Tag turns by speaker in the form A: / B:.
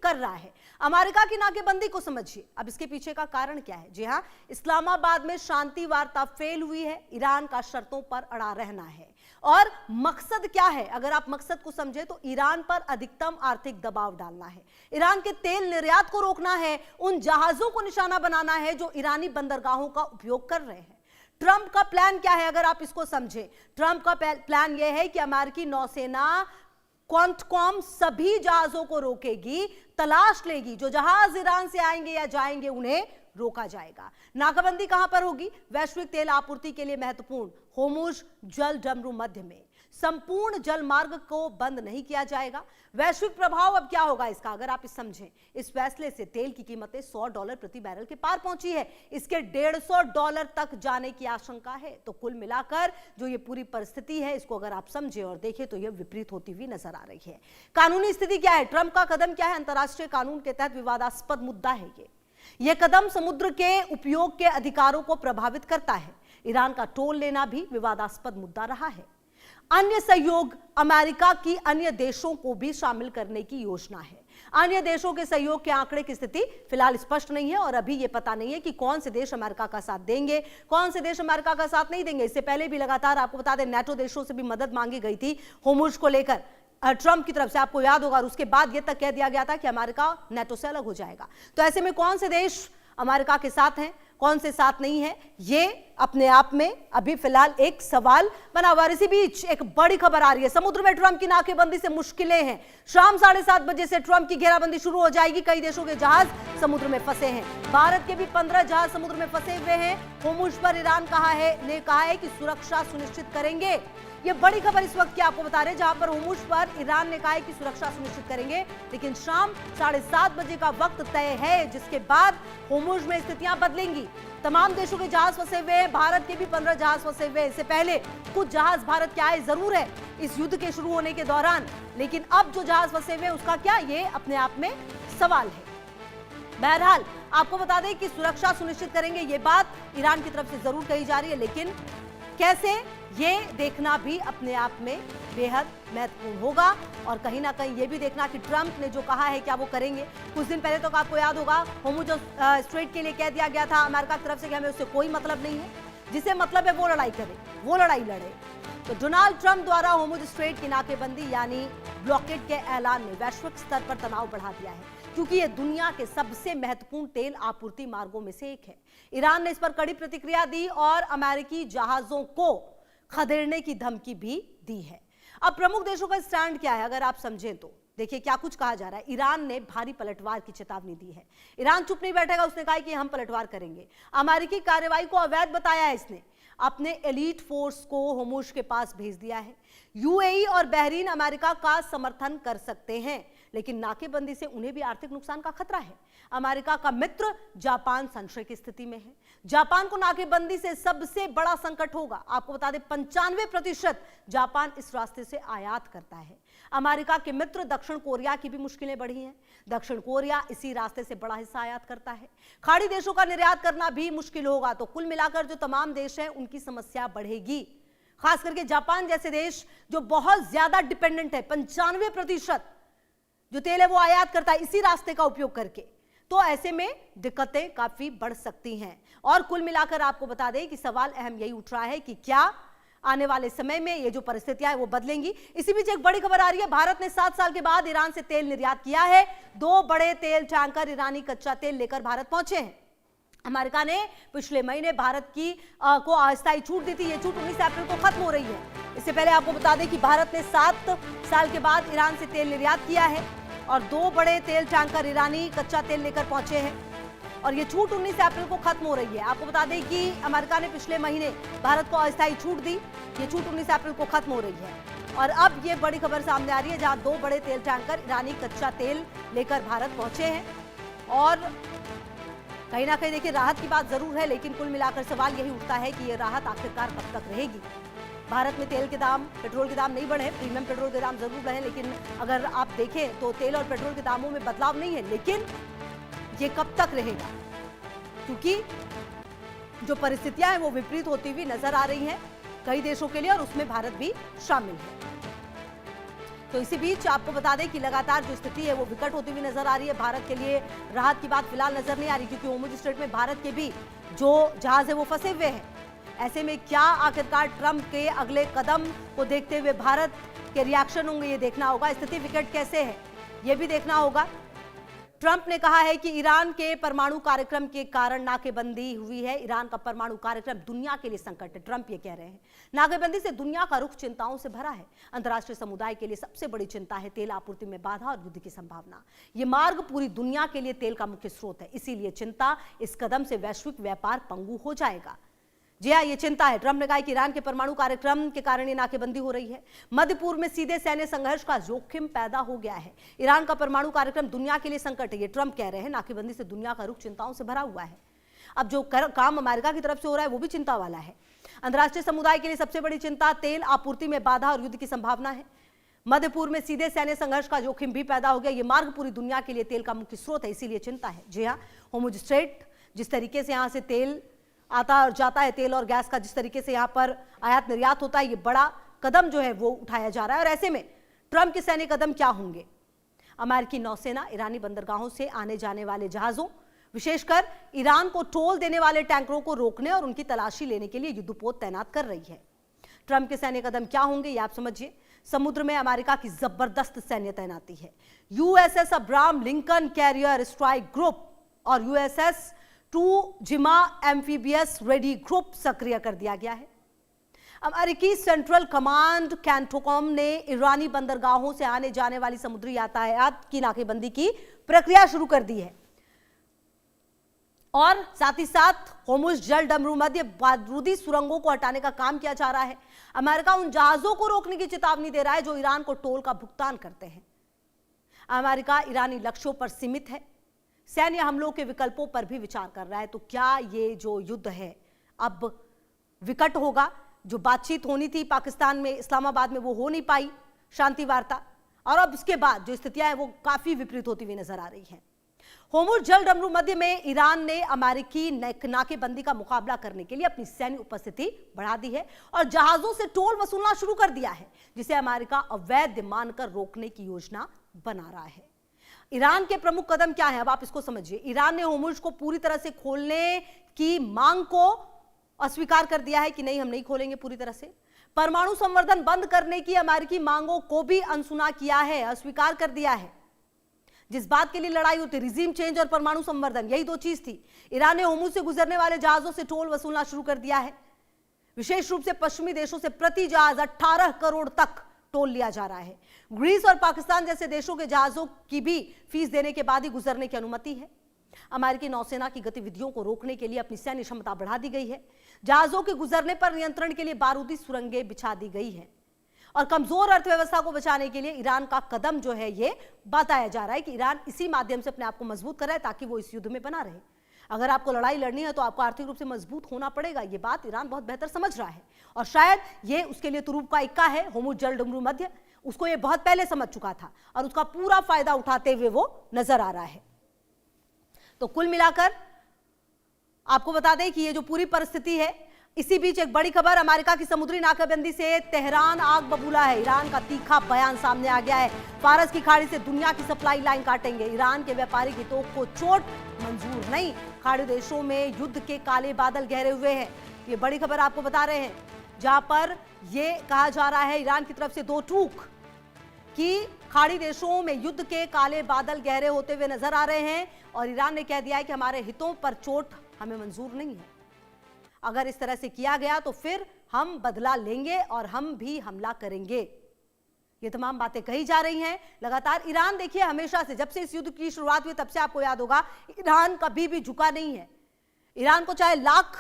A: कर रहा है। अमेरिका की नाकेबंदी को समझिए। अब इसके पीछे का कारण क्या है? जी हां, इस्लामाबाद में शांति वार्ता फेल हुई है। ईरान का शर्तों पर अड़ा रहना है। और मकसद क्या है? अगर आप मकसद को समझे तो ईरान पर अधिकतम आर्थिक दबाव डालना है, ईरान के तेल निर्यात को रोकना है, उन जहाजों को निशाना बनाना है जो ईरानी बंदरगाहों का उपयोग कर रहे हैं। ट्रंप का प्लान क्या है? अगर आप इसको समझें, ट्रंप का प्लान यह है कि अमेरिकी नौसेना क्वांटकॉम सभी जहाजों को रोकेगी, तलाश लेगी, जो जहाज ईरान से आएंगे या जाएंगे उन्हें रोका जाएगा। नाकाबंदी कहां पर होगी? वैश्विक तेल आपूर्ति के लिए महत्वपूर्ण होर्मुज जल डमरू मध्य में। संपूर्ण जल मार्ग को बंद नहीं किया जाएगा। वैश्विक प्रभाव अब क्या होगा इसका? अगर आप इस समझें, इस फैसले से तेल की कीमतें $100 प्रति बैरल के पार पहुंची है। इसके $150 तक जाने की आशंका है। तो कुल मिलाकर जो ये पूरी परिस्थिति है, इसको अगर आप समझें और देखें तो यह विपरीत होती हुई नजर आ रही है। कानूनी स्थिति क्या है? ट्रंप का कदम क्या है? अंतर्राष्ट्रीय कानून के तहत विवादास्पद मुद्दा है। यह कदम समुद्र के उपयोग के अधिकारों को प्रभावित करता है। ईरान का टोल लेना भी विवादास्पद मुद्दा रहा है। अन्य सहयोग, अमेरिका की अन्य देशों को भी शामिल करने की योजना है। अन्य देशों के सहयोग के आंकड़े की स्थिति फिलहाल स्पष्ट नहीं है और अभी यह पता नहीं है कि कौन से देश अमेरिका का साथ देंगे, कौन से देश अमेरिका का साथ नहीं देंगे। इससे पहले भी लगातार आपको बता दें, नाटो देशों से भी मदद मांगी गई थी होर्मुज को लेकर ट्रंप की तरफ से, आपको याद होगा। और उसके बाद यह तक कह दिया गया था कि अमेरिका नाटो से अलग हो जाएगा। तो ऐसे में कौन से देश अमेरिका के साथ हैं, कौन से साथ नहीं है, ये अपने आप में अभी फिलहाल एक सवाल बना हुआ है। इसी बीच एक बड़ी खबर आ रही है, समुद्र में ट्रंप की नाकेबंदी से मुश्किलें हैं। शाम 7:30 बजे से ट्रंप की घेराबंदी शुरू हो जाएगी। कई देशों के जहाज समुद्र में फंसे हैं। भारत के भी 15 जहाज समुद्र में फंसे हुए हैं। होर्मुज पर ईरान ने कहा है कि सुरक्षा सुनिश्चित करेंगे। ये बड़ी खबर इस वक्त की आपको बता रहे हैं, जहां पर होर्मुज पर ईरान ने कहा है कि सुरक्षा सुनिश्चित करेंगे, लेकिन शाम 7:30 बजे का वक्त तय है, जिसके बाद होर्मुज में स्थितियां बदलेंगी। तमाम देशों के जहाज फंसे हुए हैं। भारत के भी 15 जहाज फंसे हुए हैं। इससे पहले कुछ जहाज भारत के आए जरूर है इस युद्ध के शुरू होने के दौरान, लेकिन अब जो जहाज फंसे हुए हैं उसका क्या, ये अपने आप में सवाल है। बहरहाल आपको बता दें कि सुरक्षा सुनिश्चित करेंगे, ये बात ईरान की तरफ से जरूर कही जा रही है, लेकिन कैसे, ये देखना भी अपने आप में बेहद महत्वपूर्ण होगा। और कहीं ना कहीं ये भी देखना कि ट्रंप ने जो कहा है क्या वो करेंगे। कुछ दिन पहले तो आपको याद होगा, होर्मुज स्ट्रेट के लिए कह दिया गया था अमेरिका की तरफ से कि हमें उससे कोई मतलब नहीं है, जिसे मतलब है वो लड़ाई करे, वो लड़ाई लड़े। तो डोनाल्ड ट्रंप द्वारा होर्मुज स्ट्रेट की नाकेबंदी यानी ब्लॉकेड के ऐलान ने वैश्विक स्तर पर तनाव बढ़ा दिया है, क्योंकि ये दुनिया के सबसे महत्वपूर्ण तेल आपूर्ति मार्गों में से एक है। ईरान ने इस पर कड़ी प्रतिक्रिया दी और अमेरिकी जहाजों को खदेड़ने की धमकी भी दी है। अब प्रमुख देशों का स्टैंड क्या है अगर आप समझें तो देखिए क्या कुछ कहा जा रहा है। ईरान ने भारी पलटवार की चेतावनी दी है। ईरान चुप नहीं बैठेगा, उसने कहा कि हम पलटवार करेंगे। अमेरिकी कार्रवाई को अवैध बताया है इसने। अपने एलीट फोर्स को होर्मुज के पास भेज दिया है। यूएई और बहरीन अमेरिका का समर्थन कर सकते हैं, लेकिन नाकेबंदी से उन्हें भी आर्थिक नुकसान का खतरा है। अमेरिका का मित्र जापान संशय की स्थिति में है। जापान को नाकेबंदी से सबसे बड़ा संकट होगा। आपको बता दें 95% जापान इस रास्ते से आयात करता है। अमेरिका के मित्र दक्षिण कोरिया की भी मुश्किलें बढ़ी हैं। दक्षिण कोरिया इसी रास्ते से बड़ा हिस्सा आयात करता है। खाड़ी देशों का निर्यात करना भी मुश्किल होगा। तो कुल मिलाकर जो तमाम देश हैं उनकी समस्या बढ़ेगी, खास करके जापान जैसे देश जो बहुत ज्यादा डिपेंडेंट है, 95% जो तेल है वो आयात करता है इसी रास्ते का उपयोग करके। तो ऐसे में दिक्कतें काफी बढ़ सकती हैं। और कुल मिलाकर आपको बता दें कि सवाल अहम यही उठ रहा है कि क्या आने वाले समय में ये जो परिस्थितियां हैं वो बदलेंगी। इसी बीच एक बड़ी खबर आ रही है, भारत ने 7 साल के बाद ईरान से तेल निर्यात किया है। 2 बड़े तेल टैंकर ईरानी कच्चा तेल लेकर भारत पहुंचे हैं। अमेरिका ने पिछले महीने भारत को अस्थायी छूट दी थी। ये छूट 19 अप्रैल को खत्म हो रही है। इससे पहले आपको बता दें कि भारत ने 7 साल के बाद ईरान से तेल निर्यात किया है और 2 बड़े तेल टैंकर ईरानी कच्चा तेल लेकर पहुंचे हैं और ये छूट 19 अप्रैल को खत्म हो रही है। आपको बता दें कि अमेरिका ने पिछले महीने भारत को अस्थायी छूट दी। ये छूट 19 अप्रैल को खत्म हो रही है और अब ये बड़ी खबर सामने आ रही है, जहां 2 बड़े तेल टैंकर ईरानी कच्चा तेल लेकर भारत पहुंचे हैं। और कहीं ना कहीं देखिए राहत की बात जरूर है, लेकिन कुल मिलाकर सवाल यही उठता है कि ये राहत आखिरकार कब तक रहेगी। भारत में तेल के दाम, पेट्रोल के दाम नहीं बढ़े, प्रीमियम पेट्रोल के दाम जरूर बढ़े, लेकिन अगर आप देखें तो तेल और पेट्रोल के दामों में बदलाव नहीं है। लेकिन ये कब तक रहेगा, क्योंकि जो परिस्थितियां हैं वो विपरीत होती हुई नजर आ रही हैं कई देशों के लिए और उसमें भारत भी शामिल है। तो इसी बीच आपको बता दें कि लगातार जो स्थिति है वो विकट होती हुई नजर आ रही है। भारत के लिए राहत की बात फिलहाल नजर नहीं आ रही, क्योंकि होर्मुज स्ट्रेट में भारत के भी जो जहाज है वो फंसे हुए हैं। ऐसे में क्या आखिरकार ट्रंप के अगले कदम को देखते हुए भारत के रिएक्शन होंगे, ये देखना होगा। स्थिति विकट कैसे है ये भी देखना होगा। ट्रंप ने कहा है कि ईरान के परमाणु कार्यक्रम के कारण नाकेबंदी हुई है। ईरान का परमाणु कार्यक्रम दुनिया के लिए संकट है, ट्रंप ये कह रहे हैं। नाकेबंदी से दुनिया का रुख चिंताओं से भरा है। अंतर्राष्ट्रीय समुदाय के लिए सबसे बड़ी चिंता है तेल आपूर्ति में बाधा और युद्ध की संभावना। ये मार्ग पूरी दुनिया के लिए तेल का मुख्य स्रोत है, इसीलिए चिंता इस कदम से वैश्विक व्यापार पंगु हो जाएगा। जी हाँ, ये चिंता है। ट्रंप ने कहा कि ईरान के परमाणु कार्यक्रम के कारण ये नाकेबंदी हो रही है। मध्य पूर्व में सीधे सैन्य संघर्ष का जोखिम पैदा हो गया है। ईरान का परमाणु कार्यक्रम दुनिया के लिए संकट है, ये ट्रंप कह रहे हैं। नाकेबंदी से दुनिया का रुख चिंताओं से भरा हुआ है। अब जो काम अमेरिका की तरफ से हो रहा है वो भी चिंता वाला है। अंतर्राष्ट्रीय समुदाय के लिए सबसे बड़ी चिंता तेल आपूर्ति में बाधा और युद्ध की संभावना है। मध्य पूर्व में सीधे सैन्य संघर्ष का जोखिम भी पैदा हो गया। ये मार्ग पूरी दुनिया के लिए तेल का मुख्य स्रोत है, इसीलिए चिंता है। जी हाँ, होर्मुज स्ट्रेट जिस तरीके से यहाँ से तेल आता और जाता है, तेल और गैस का जिस तरीके से यहाँ पर आयात निर्यात होता है, ये बड़ा कदम जो है वो उठाया जा रहा है। और ऐसे में ट्रंप के सैन्य कदम क्या होंगे? अमेरिकी नौसेना ईरानी बंदरगाहों से आने जाने वाले जहाजों, विशेषकर ईरान को टोल देने वाले टैंकरों को रोकने और उनकी तलाशी लेने के लिए युद्धपोत तैनात कर रही है। ट्रंप के सैन्य कदम क्या होंगे ये आप समझिए। समुद्र में अमेरिका की जबरदस्त सैन्य तैनाती है। USS Abraham Lincoln carrier strike group और यूएसएस जिमा एम्फीबियस रेडी ग्रुप सक्रिय कर दिया गया है। अमेरिकी सेंट्रल कमांड कैंटोकॉम ने ईरानी बंदरगाहों से आने जाने वाली समुद्री यातायात की नाकेबंदी की प्रक्रिया शुरू कर दी है और साथ ही साथ होर्मुज जल डमरू मध्य बारूदी सुरंगों को हटाने का काम किया जा रहा है। अमेरिका उन जहाजों को रोकने की चेतावनी दे रहा है जो ईरान को टोल का भुगतान करते हैं। अमेरिका ईरानी लक्ष्यों पर सीमित है, सैन्य हमलों के विकल्पों पर भी विचार कर रहा है। तो क्या ये जो युद्ध है अब विकट होगा? जो बातचीत होनी थी पाकिस्तान में, इस्लामाबाद में, वो हो नहीं पाई शांति वार्ता, और अब इसके बाद जो स्थितियां हैं वो काफी विपरीत होती हुई नजर आ रही हैं। होर्मुज जल डमरू मध्य में ईरान ने अमेरिकी नाकेबंदी का मुकाबला करने के लिए अपनी सैन्य उपस्थिति बढ़ा दी है और जहाजों से टोल वसूलना शुरू कर दिया है, जिसे अमेरिका अवैध मानकर रोकने की योजना बना रहा है। ईरान के प्रमुख कदम क्या है अब आप इसको समझिए। ईरान ने होर्मुज को पूरी तरह से खोलने की मांग को अस्वीकार कर दिया है कि नहीं, हम नहीं खोलेंगे पूरी तरह से। परमाणु संवर्धन बंद करने की अमेरिकी मांगों को भी अनसुना किया है, अस्वीकार कर दिया है। जिस बात के लिए लड़ाई होती, रिजीम चेंज और परमाणु संवर्धन, यही दो चीज थी। ईरान ने होर्मुज से गुजरने वाले जहाजों से टोल वसूलना शुरू कर दिया है। विशेष रूप से पश्चिमी देशों से प्रति जहाज 18 करोड़ तक टोल लिया जा रहा है। ग्रीस और पाकिस्तान जैसे देशों के जहाजों की भी फीस देने के बाद ही गुजरने की अनुमति है। अमेरिकी नौसेना की गतिविधियों को रोकने के लिए अपनी सैन्य क्षमता बढ़ा दी गई है। जहाजों के गुजरने पर नियंत्रण के लिए बारूदी सुरंगें बिछा दी गई हैं और कमजोर अर्थव्यवस्था को बचाने के लिए ईरान का कदम जो है ये बताया जा रहा है कि ईरान इसी माध्यम से अपने आप को मजबूत कर रहा है ताकि वो इस युद्ध में बना रहे। अगर आपको लड़ाई लड़नी है तो आपको आर्थिक रूप से मजबूत होना पड़ेगा। ये बात ईरान बहुत बेहतर समझ रहा है और शायद ये उसके लिए तुरूप का इक्का है। होर्मुज जल डमरू मध्य उसको ये बहुत पहले समझ चुका था और उसका पूरा फायदा उठाते हुए वो नजर आ रहा है। तो कुल मिलाकर आपको बता दें कि ये जो पूरी परिस्थिति है, इसी बीच एक बड़ी खबर, अमेरिका की समुद्री नाकाबंदी से तेहरान आग बबूला है। ईरान का तीखा बयान सामने आ गया है। फारस की खाड़ी से दुनिया की सप्लाई लाइन काटेंगे। ईरान के व्यापारिक हितों को चोट मंजूर नहीं। खाड़ी देशों में युद्ध के काले बादल गहरे हुए हैं। ये बड़ी खबर आपको बता रहे हैं, जहां पर ये कहा जा रहा है ईरान की तरफ से दो टूक कि खाड़ी देशों में युद्ध के काले बादल गहरे होते हुए नजर आ रहे हैं और ईरान ने कह दिया है कि हमारे हितों पर चोट हमें मंजूर नहीं है। अगर इस तरह से किया गया तो फिर हम बदला लेंगे और हम भी हमला करेंगे। ये तमाम बातें कही जा रही हैं लगातार। ईरान देखिए हमेशा से, जब से इस युद्ध की शुरुआत हुई तब से आपको याद होगा, ईरान कभी भी झुका नहीं है। ईरान को चाहे लाख